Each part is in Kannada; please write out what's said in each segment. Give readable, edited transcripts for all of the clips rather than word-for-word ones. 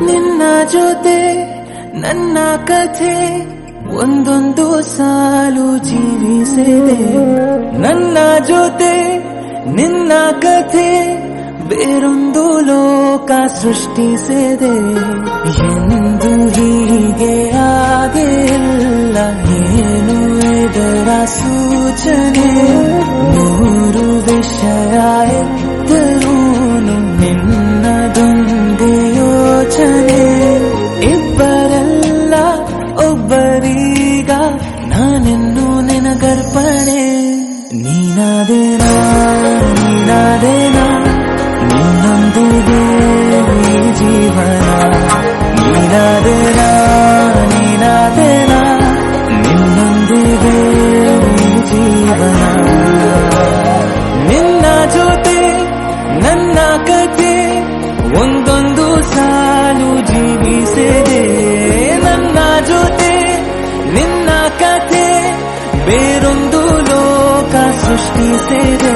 ನಿನ್ನ ಜೊತೆ ನನ್ನ ಕಥೆ ಒಂದೊಂದು ಸಾಲು ಜೀವಿಸಿದೆ. ನನ್ನ ಜೊತೆ ನಿನ್ನ ಕಥೆ ಬೇರೊಂದು ಲೋಕ ಸೃಷ್ಟಿಸಿದೆ. ಎಂದು ಹೀಗೆ ಆಗಿಲ್ಲ, ಏನು ಇದರ ಸೂಚನೆ? ನೂರು ವಿಷಯ ಇದ್ದರೂನು ನಿನ್ನದೊಂದೇ ಯೋಚನೆ. ಇಬ್ಬರಲ್ಲ ಒಬ್ಬರೀಗ ನಾನೆನ್ನು ನಿನಗರ್ಪಣೆ. ನೀನಾದೇನಾ ನೀನಾದೇನಾ ನಿನ್ನೊಂದಿಗೆ ಈ ಜೀವನ. ನೀನಾದೇನಾ ನೀನಾದೇನಾ ನಿನ್ನೊಂದಿಗೆ ಈ ಜೀವನ. ನಿನ್ನ ಜೊತೆ ನನ್ನ ಕಥೆ ಒಂದೊಂದು ಸಾಲು ಜೀವಿಸಿದೆ. ನನ್ನ ಜೊತೆ ನಿನ್ನ ಕಥೆ ಬೇರೊಂದು ಲೋಕ ಸೃಷ್ಟಿಸಿದೆ.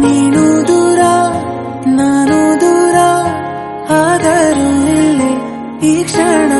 ನೀನು ದೂರ ನಾನು ದೂರ, ಆದರೂ ಇಲ್ಲಿ ಈ ಕ್ಷಣ